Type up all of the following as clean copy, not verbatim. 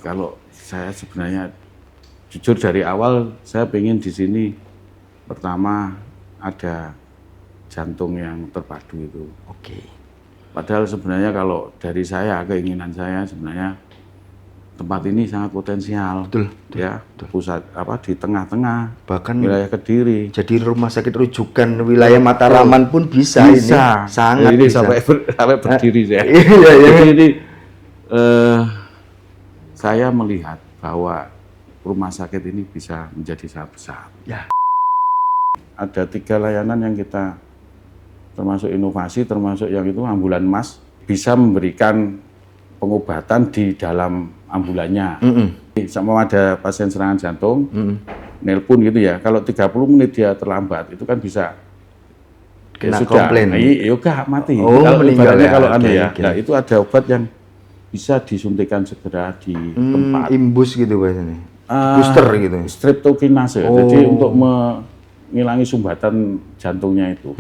Kalau saya sebenarnya jujur dari awal saya pengen di sini pertama ada jantung yang terpadu itu. Oke. Padahal sebenarnya kalau dari saya keinginan saya sebenarnya tempat ini sangat potensial. Betul, ya, betul. Pusat di tengah-tengah Bahkan wilayah Kediri. Jadi rumah sakit rujukan wilayah Mataraman pun bisa ini. Sangat ini bisa. sampai berdiri saya. Iya. Jadi ini saya melihat bahwa rumah sakit ini bisa menjadi sangat besar. Ya. Ada 3 layanan yang kita termasuk inovasi, termasuk yang itu ambulan mas bisa memberikan pengobatan di dalam ambulannya. Sama ada pasien serangan jantung, nelpon gitu ya. Kalau 30 menit dia terlambat, itu kan bisa Kena komplain. Iya, mati. Oh, meninggal ya. Kalau Nah, itu ada obat yang bisa disuntikan segera di tempat. Imbus gitu biasanya. Booster gitu. Streptokinase. Jadi untuk mengurangi sumbatan jantungnya itu.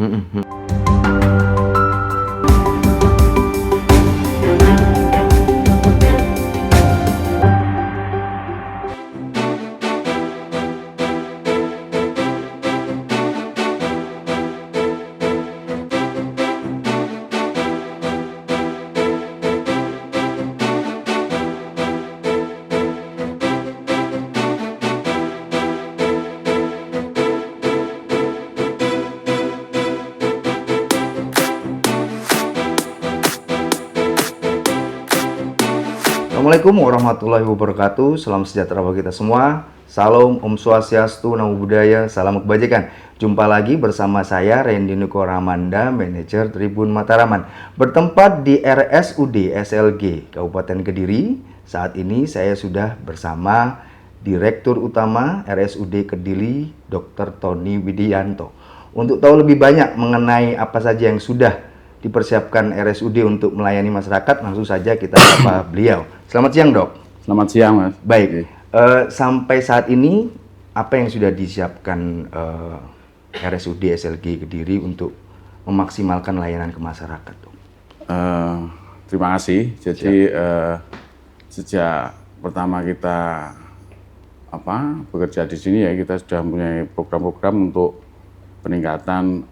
Assalamualaikum warahmatullahi wabarakatuh. Salam sejahtera bagi kita semua. Salam, Om Swastiastu, Namo Buddhaya, salam kebajikan. Jumpa lagi bersama saya Randy Nuko Ramanda, manajer Tribun Mataraman, bertempat di RSUD SLG Kabupaten Kediri. Saat ini saya sudah bersama Direktur Utama RSUD Kediri, Dr. Tony Widianto. Untuk tahu lebih banyak mengenai apa saja yang sudah dipersiapkan RSUD untuk melayani masyarakat, langsung saja kita sapa beliau. Selamat siang, Dok. Selamat siang, Mas. Baik, sampai saat ini apa yang sudah disiapkan RSUD SLG Kediri untuk memaksimalkan layanan ke masyarakat, Dok? Terima kasih. Jadi sejak pertama kita bekerja di sini ya, kita sudah mempunyai program-program untuk peningkatan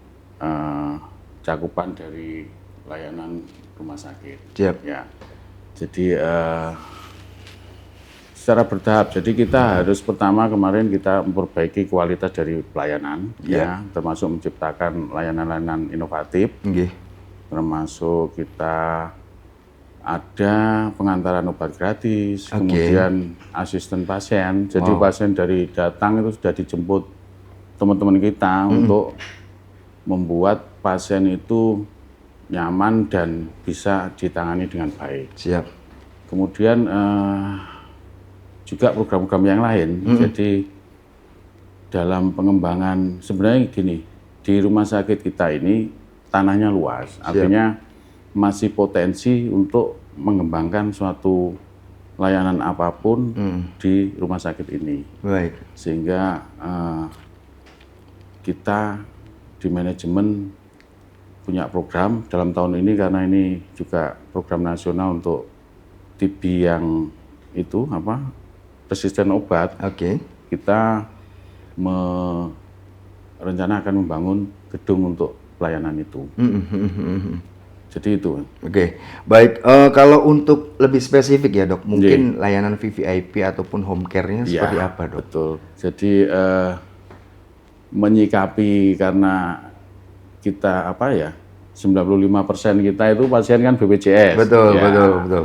cakupan dari layanan rumah sakit. Siap. Ya. Jadi secara bertahap. Jadi kita harus pertama kemarin kita memperbaiki kualitas dari pelayanan, ya, termasuk menciptakan layanan-layanan inovatif. Termasuk kita ada pengantaran obat gratis, kemudian asisten pasien. Jadi pasien dari datang itu sudah dijemput teman-teman kita untuk membuat pasien itu nyaman dan bisa ditangani dengan baik. Siap. Kemudian juga program-program yang lain. Jadi dalam pengembangan sebenarnya gini, di rumah sakit kita ini tanahnya luas, artinya masih potensi untuk mengembangkan suatu layanan apapun di rumah sakit ini. Baik. Sehingga kita di manajemen punya program dalam tahun ini, karena ini juga program nasional untuk TB yang itu resisten obat. Kita rencana akan membangun gedung untuk pelayanan itu. Jadi itu. Baik. Kalau untuk lebih spesifik ya, Dok, mungkin layanan VVIP ataupun home care-nya seperti apa, Dok? Betul. Jadi menyikapi karena kita 95% kita itu pasien kan BPJS. Betul.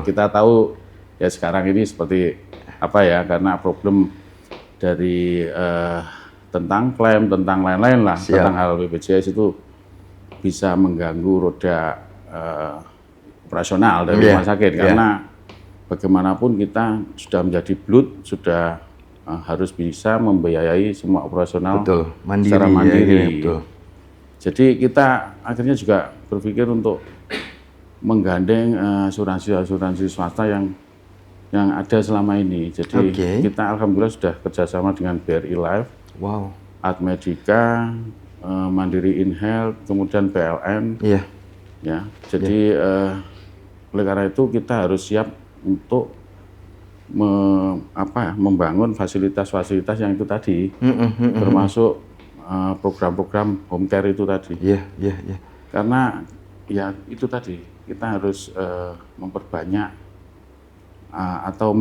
Kita tahu ya sekarang ini seperti karena problem dari tentang klaim, tentang lain-lain lah, tentang hal BPJS itu bisa mengganggu roda operasional dari rumah sakit, karena bagaimanapun kita sudah menjadi blood, sudah harus bisa membiayai semua operasional secara mandiri. Jadi kita akhirnya juga berpikir untuk menggandeng asuransi swasta yang ada selama ini. Jadi kita alhamdulillah sudah kerjasama dengan BRI Life, Admedica, Mandiri InHealth, kemudian PLN. Ya, jadi oleh karena itu kita harus siap untuk membangun fasilitas-fasilitas yang itu tadi, termasuk program-program home care itu tadi. Karena ya itu tadi, kita harus memperbanyak atau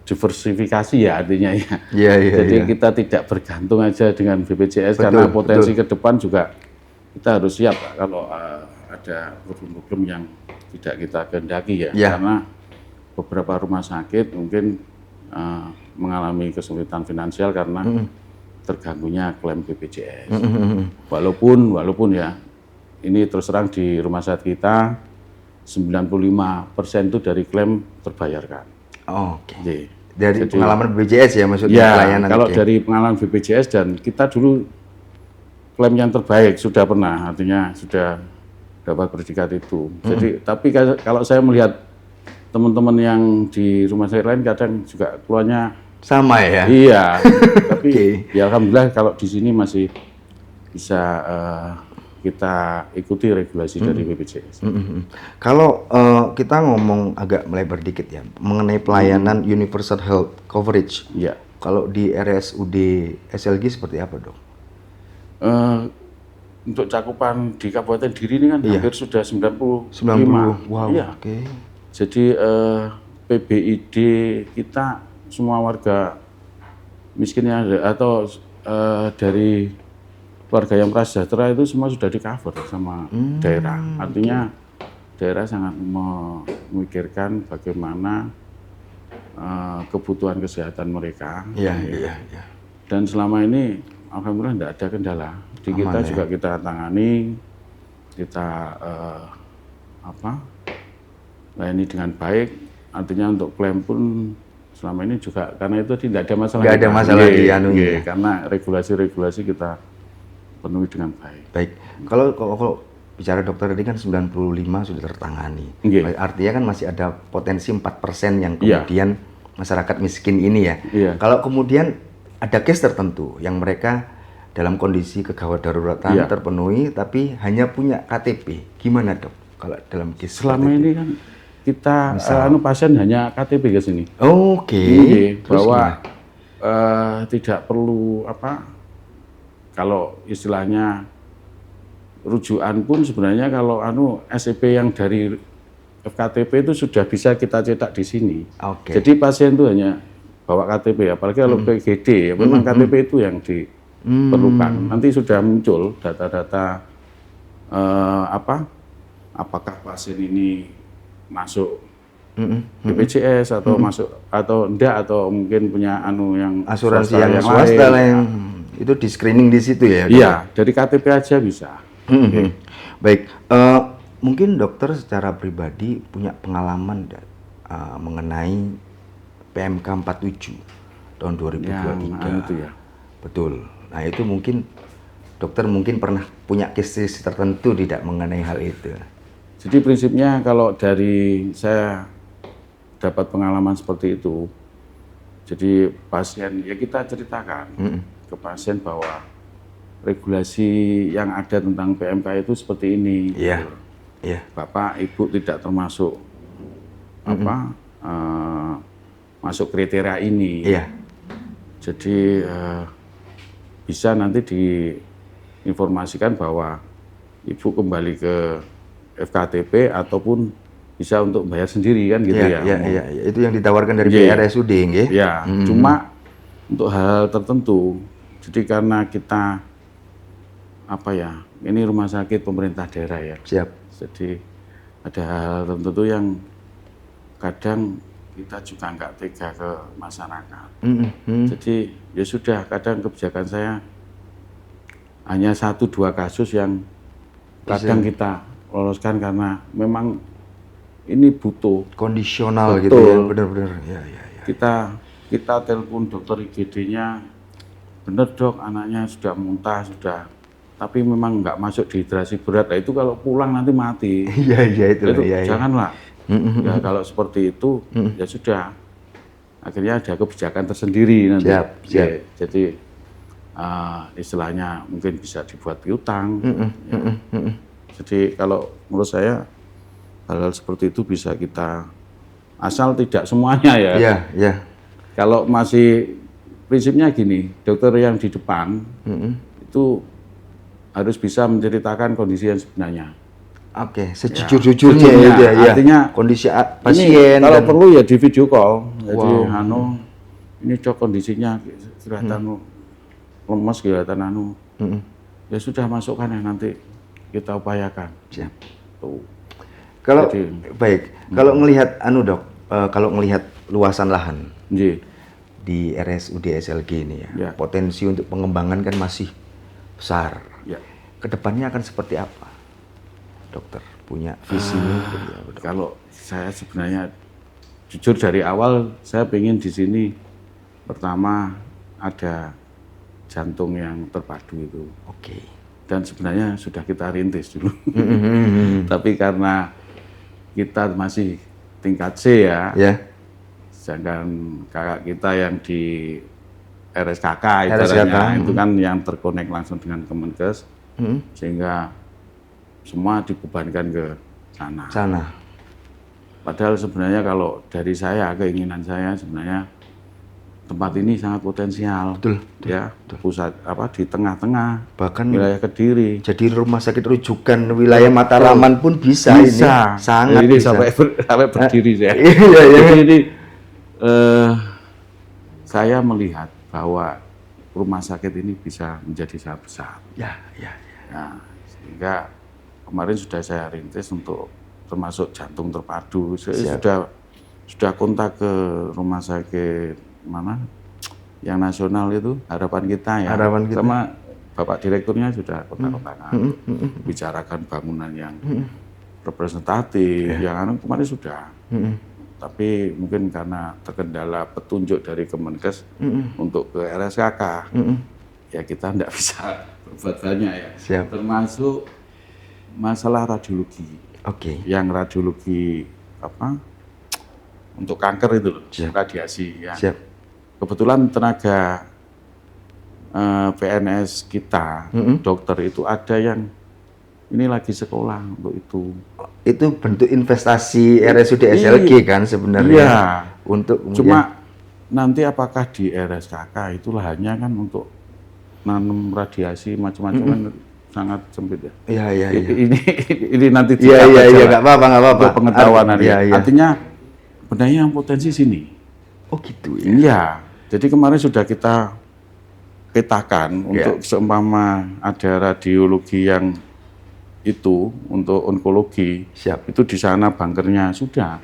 diversifikasi ya artinya ya. Jadi kita tidak bergantung aja dengan BPJS, karena potensi ke depan juga kita harus siap kalau ada problem-problem yang tidak kita kehendaki ya. Karena beberapa rumah sakit mungkin mengalami kesulitan finansial karena terganggunya klaim BPJS. Walaupun ya, ini terus terang di rumah sakit kita 95% itu dari klaim terbayarkan. Dari pengalaman BPJS ya maksudnya pelayanan. Kalau dari pengalaman BPJS, dan kita dulu klaim yang terbaik sudah pernah, artinya sudah dapat predikat itu. Jadi tapi kalau saya melihat teman-teman yang di rumah sakit lain kadang juga keluarnya sama ya. Iya. Tapi ya alhamdulillah kalau di sini masih bisa kita ikuti regulasi dari BPJS. Kalau kita ngomong agak melebar dikit ya mengenai pelayanan universal health coverage. Kalau di RSUD SLG seperti apa, Dok? Untuk cakupan di Kabupaten Diri ini kan hampir sudah 95. Wow. Jadi PBID kita semua warga miskin yang ada atau dari keluarga yang prasejahtera itu semua sudah di-cover sama daerah. Artinya daerah sangat memikirkan bagaimana kebutuhan kesehatan mereka. Dan selama ini alhamdulillah tidak ada kendala. Di kita juga kita tangani, kita layani dengan baik. Artinya untuk klaim pun selama ini juga karena itu tidak ada masalah. Nggak ada masalah di anunya. Karena regulasi-regulasi kita penuhi dengan baik. Kalau bicara dokter tadi kan 95 sudah tertangani. Artinya kan masih ada potensi 4% yang kemudian masyarakat miskin ini ya. Kalau kemudian ada case tertentu yang mereka dalam kondisi kegawat daruratan terpenuhi tapi hanya punya KTP, gimana, Dok? Kalau dalam case selama ini kan kita pasien hanya KTP ke sini. Bahwa tidak perlu kalau istilahnya rujukan pun sebenarnya kalau SEP yang dari FKTP itu sudah bisa kita cetak di sini. Jadi pasien itu hanya bawa KTP, apalagi kalau PGD, memang KTP itu yang diperlukan. Nanti sudah muncul data-data apakah pasien ini masuk BPJS atau masuk atau enggak, atau mungkin punya yang asuransi yang swasta yang itu di screening di situ ya. Iya, dari KTP aja bisa. Baik, mungkin dokter secara pribadi punya pengalaman mengenai PMK 47 tahun 2023. Itu ya. Betul. Nah itu mungkin dokter pernah punya case tertentu tidak mengenai hal itu. Jadi prinsipnya kalau dari saya dapat pengalaman seperti itu, jadi pasien ya kita ceritakan ke pasien bahwa regulasi yang ada tentang PMK itu seperti ini. Bapak, Ibu tidak termasuk masuk kriteria ini. Jadi bisa nanti diinformasikan bahwa Ibu kembali ke FKTP ataupun bisa untuk bayar sendiri kan gitu ya. Itu yang ditawarkan dari RSUD nggih. Cuma untuk hal tertentu. Jadi karena kita ini rumah sakit pemerintah daerah ya. Jadi ada hal tertentu yang kadang kita juga nggak tega ke masyarakat. Jadi ya sudah, kadang kebijakan saya hanya 1-2 kasus yang kadang kita loloskan karena memang ini butuh kondisional gitu ya, benar-benar. Kita telepon dokter IGD-nya, bener Dok, anaknya sudah muntah, tapi memang nggak masuk dehidrasi berat. Nah, itu kalau pulang nanti mati. Janganlah. Ya kalau seperti itu ya sudah, akhirnya ada kebijakan tersendiri nanti. Jadi istilahnya mungkin bisa dibuat piutang. Jadi kalau menurut saya hal-hal seperti itu bisa kita, asal tidak semuanya ya. Kalau masih prinsipnya gini, dokter yang di depan itu harus bisa menceritakan kondisi yang sebenarnya. Oke, sejujur-jujurnya ya. Artinya kondisi pasien. Kalau perlu ya di video call. Jadi ini cok kondisinya kelihatan lemes, kelihatan ya sudah masukkan ya nanti kita upayakan. Siap. Tuh. Kalau kalau ngelihat Dok, kalau ngelihat luasan lahan di RSUD SLG ini ya, potensi untuk pengembangan kan masih besar. Ya. Kedepannya akan seperti apa, dokter? Punya visi? Kalau saya sebenarnya jujur dari awal saya pengen di sini pertama ada jantung yang terpadu itu. Oke. Dan sebenarnya sudah kita rintis dulu. Tapi karena kita masih tingkat C ya. Sedangkan kakak kita yang di RSKK itu kan yang terkonek langsung dengan Kemenkes, sehingga semua dibebankan ke sana. Padahal sebenarnya kalau dari saya, keinginan saya sebenarnya tempat ini sangat potensial. Betul. Pusat di tengah-tengah, bahkan wilayah Kediri. Jadi rumah sakit rujukan wilayah Mataraman pun bisa. Ini sangat ini bisa. sampai berdiri saya. Jadi ini saya melihat bahwa rumah sakit ini bisa menjadi sangat besar. Nah, sehingga kemarin sudah saya rintis untuk termasuk jantung terpadu. Saya sudah kontak ke rumah sakit mana yang nasional itu, harapan kita ya. Sama Bapak Direkturnya sudah kontak-kontakan, bicarakan bangunan yang representatif, yang kemarin sudah. Tapi mungkin karena terkendala petunjuk dari Kemenkes untuk ke RSKK, ya kita tidak bisa berbuat banyak ya. Termasuk masalah radiologi. Yang radiologi untuk kanker itu loh, radiasi ya. Kebetulan tenaga PNS kita, dokter itu ada yang ini lagi sekolah untuk itu. Itu bentuk investasi RSUD SLG kan sebenarnya. Iya. Cuma nanti apakah di RSKK itu lahannya kan untuk nanam radiasi macam-macam kan sangat sempit ya. Iya. Ini nanti nggak apa-apa. Pengetahuan Artinya sebenarnya yang potensi sini. Oh gitu ya. Iya. Jadi kemarin sudah kita petakan untuk seumpama ada radiologi yang itu untuk onkologi, itu di sana bunkernya sudah.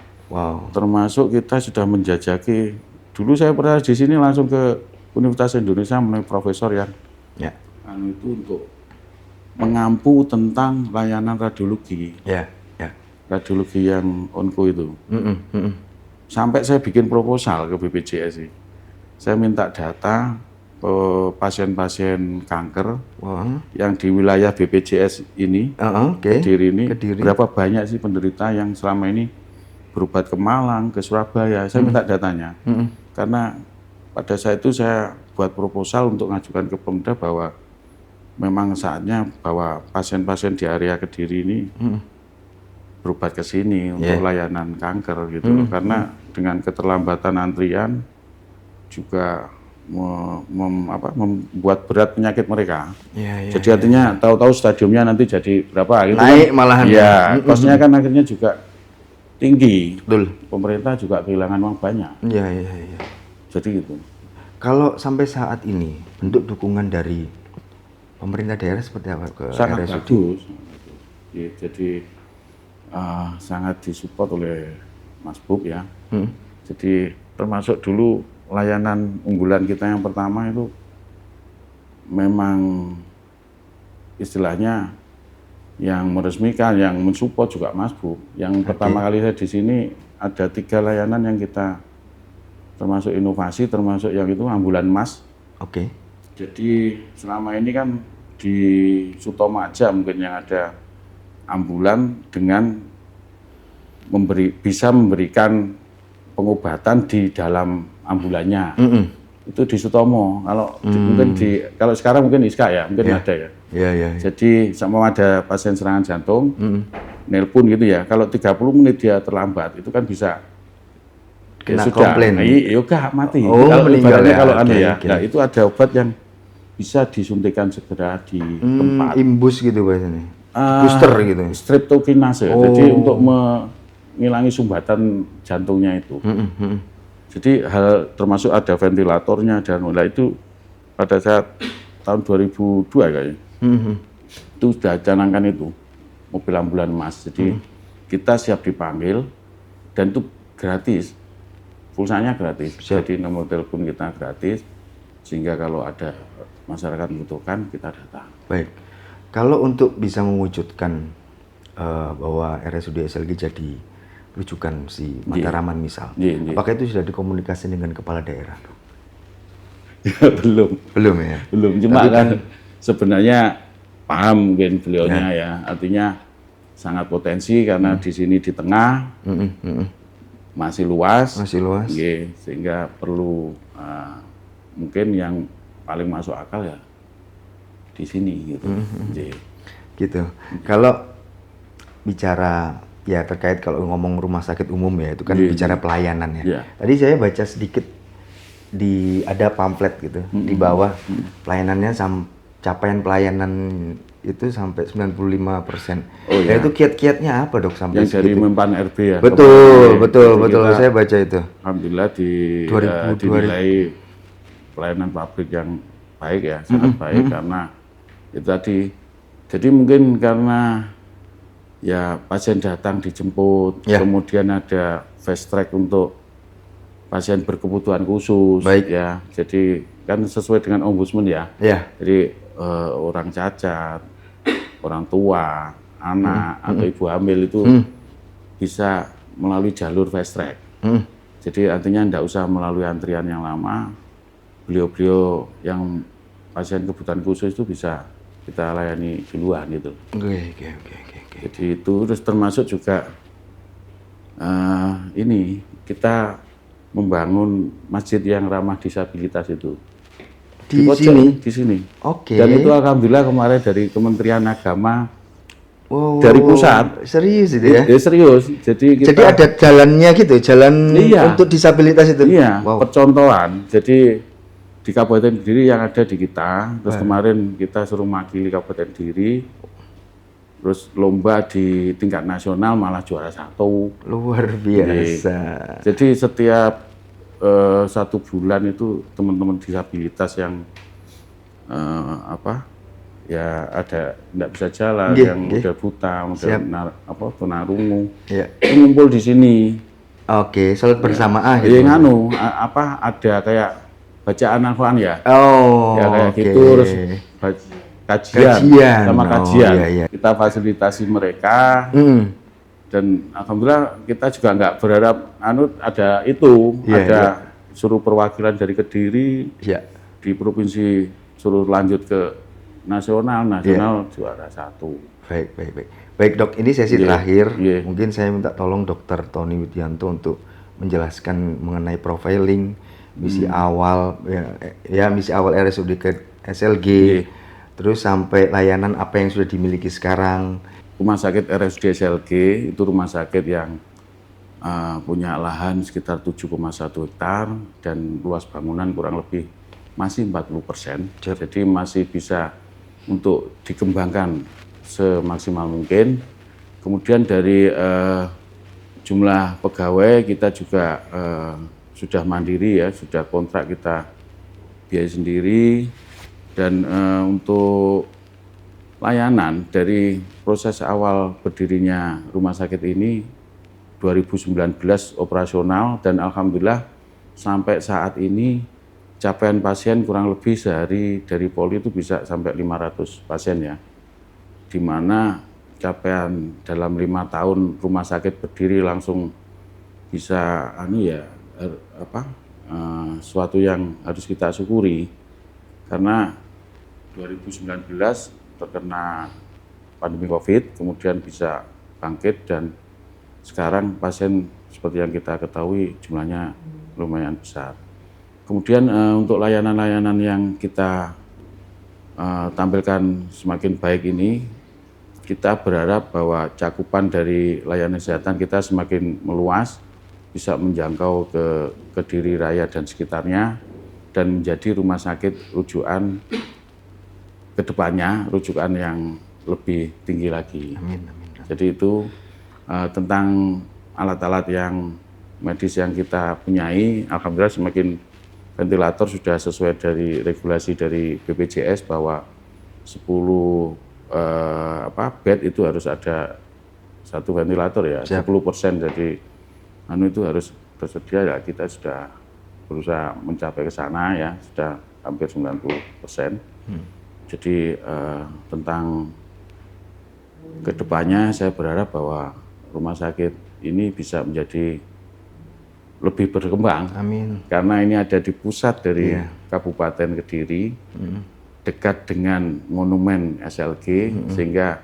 Termasuk kita sudah menjajaki. Dulu saya pernah di sini langsung ke Universitas Indonesia menemui profesor yang itu untuk mengampu tentang layanan radiologi. Radiologi yang onko itu. Sampai saya bikin proposal ke BPJS. Saya minta data pasien-pasien kanker yang di wilayah BPJS ini, Kediri ini, berapa banyak sih penderita yang selama ini berobat ke Malang, ke Surabaya. Saya minta datanya. Karena pada saat itu saya buat proposal untuk mengajukan ke Pemda bahwa memang saatnya bahwa pasien-pasien di area Kediri ini berobat ke sini untuk layanan kanker gitu. Karena dengan keterlambatan antrian juga membuat berat penyakit mereka. Jadi artinya tahu-tahu stadiumnya nanti jadi berapa gitu naik kan, malahan. Kosnya kan akhirnya juga tinggi. Betul. Pemerintah juga kehilangan uang banyak. Jadi gitu. Kalau sampai saat ini bentuk dukungan dari pemerintah daerah seperti apa ke sangat bagus. Jadi sangat disupport oleh Mas Bub ya. Jadi termasuk dulu layanan unggulan kita yang pertama itu memang istilahnya yang meresmikan, yang mensupport juga Mas Bu. Yang pertama kali saya di sini ada 3 layanan yang kita termasuk inovasi, termasuk yang itu ambulan Mas. Jadi selama ini kan di Sutomo aja mungkin yang ada ambulan dengan bisa memberikan pengobatan di dalam ambulannya. Itu di Sutomo. Kalau mungkin kalau sekarang mungkin ISKA ya, mungkin ada ya. Jadi sama ada pasien serangan jantung, nelpon gitu ya. Kalau 30 menit dia terlambat, itu kan bisa kena komplain. Iya, mati. Oh, meninggal ya. Kalau Nah, itu ada obat yang bisa disuntikan segera di tempat. Imbus gitu biasanya. Booster gitu. Streptokinase. Jadi untuk mengurangi sumbatan jantungnya itu. Jadi termasuk ada ventilatornya dan itu pada saat tahun 2002 kayaknya. Itu sudah canangkan itu mobil ambulan Mas. Jadi kita siap dipanggil dan itu gratis. Pulsanya gratis. Jadi nomor telepon kita gratis sehingga kalau ada masyarakat membutuhkan kita datang. Baik. Kalau untuk bisa mewujudkan bahwa RSUD SLG jadi rujukan si Mataraman misal, apakah itu sudah dikomunikasi dengan kepala daerah? Ya, belum ya. Cuma kan sebenarnya paham mungkin beliaunya ya. Artinya sangat potensi karena di sini di tengah masih luas. Sehingga perlu mungkin yang paling masuk akal ya di sini gitu. Gitu. Kalau bicara ya terkait kalau ngomong rumah sakit umum ya itu kan bicara pelayanan ya. Tadi saya baca sedikit ada pamflet gitu di bawah pelayanannya capaian pelayanan itu sampai 95%. Ya itu kiat-kiatnya apa dok sampai yang dari Mempan RB ya. Betul. Saya baca itu. Alhamdulillah dinilai pelayanan publik yang baik ya, sangat baik karena itu tadi. Jadi mungkin karena ya pasien datang dijemput, kemudian ada fast track untuk pasien berkebutuhan khusus, ya. Jadi kan sesuai dengan ombudsman ya. Jadi orang cacat, orang tua, anak atau ibu hamil itu bisa melalui jalur fast track. Jadi artinya tidak usah melalui antrian yang lama. Beliau-beliau yang pasien kebutuhan khusus itu bisa kita layani duluan gitu. Jadi itu terus termasuk juga ini kita membangun masjid yang ramah disabilitas itu di sini. Dan itu alhamdulillah kemarin dari Kementerian Agama dari pusat. Serius itu ya? Serius. Jadi ada jalannya gitu, untuk disabilitas itu. Percontohan. Jadi di Kabupaten Kediri yang ada di kita, terus kemarin kita suruh mewakili Kabupaten Kediri, terus lomba di tingkat nasional malah juara 1. Luar biasa. Jadi setiap 1 bulan itu teman-teman disabilitas yang ya ada tidak bisa jalan, yang udah buta, udah tunarungu, itu ngumpul di sini. Salat bersamaan gitu. Ada kayak bacaan Al-Quran ya. Kayak gitu, terus kajian. Kita fasilitasi mereka. Dan alhamdulillah kita juga nggak berharap ada suruh perwakilan dari Kediri di provinsi suruh lanjut ke nasional juara 1. Baik dok, ini sesi terakhir. Mungkin saya minta tolong Dr. Tony Widianto untuk menjelaskan mengenai profiling misi awal misi awal RSUD SLG, terus sampai layanan apa yang sudah dimiliki sekarang. Rumah sakit RSUD SLG itu rumah sakit yang punya lahan sekitar 7,1 hektar dan luas bangunan kurang lebih masih 40%. Jadi masih bisa untuk dikembangkan semaksimal mungkin. Kemudian dari jumlah pegawai kita juga sudah mandiri ya, sudah kontrak kita biaya sendiri. Dan untuk layanan dari proses awal berdirinya rumah sakit ini 2019 operasional dan alhamdulillah sampai saat ini capaian pasien kurang lebih sehari dari Poli itu bisa sampai 500 pasien ya. Di mana capaian dalam 5 tahun rumah sakit berdiri langsung bisa suatu yang harus kita syukuri karena 2019 terkena pandemi COVID, kemudian bisa bangkit dan sekarang pasien seperti yang kita ketahui jumlahnya lumayan besar. Kemudian untuk layanan-layanan yang kita tampilkan semakin baik ini, kita berharap bahwa cakupan dari layanan kesehatan kita semakin meluas, bisa menjangkau ke Kediri Raya dan sekitarnya dan menjadi rumah sakit rujukan ke depannya, rujukan yang lebih tinggi lagi. Amin, amin. Jadi itu tentang alat-alat yang medis yang kita punyai, alhamdulillah semakin ventilator sudah sesuai dari regulasi dari BPJS bahwa 10 bed itu harus ada 1 ventilator ya. Siap. 10%, jadi itu harus tersedia ya. Kita sudah berusaha mencapai ke sana ya, sudah hampir 90%. Jadi tentang kedepannya saya berharap bahwa rumah sakit ini bisa menjadi lebih berkembang. Amin. Karena ini ada di pusat dari Kabupaten Kediri, dekat dengan monumen SLG, sehingga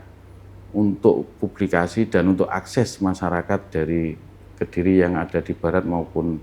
untuk publikasi dan untuk akses masyarakat dari Kediri yang ada di barat maupun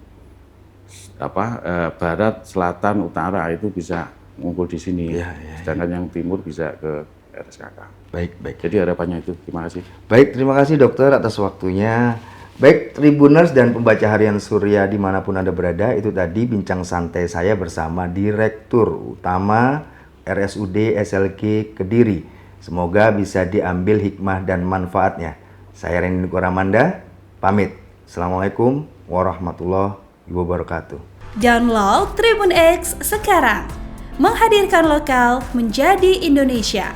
barat, selatan, utara itu bisa ngumpul di sini. Sedangkan yang timur bisa ke RSKK. Baik. Jadi harapannya itu. Terima kasih. Baik, terima kasih dokter atas waktunya. Baik, Tribuners dan pembaca harian Surya dimanapun Anda berada, itu tadi bincang santai saya bersama Direktur Utama RSUD SLG Kediri. Semoga bisa diambil hikmah dan manfaatnya. Saya Randy Nukoramanda, pamit. Assalamualaikum warahmatullahi wabarakatuh. Download Tribun X sekarang. Menghadirkan lokal menjadi Indonesia.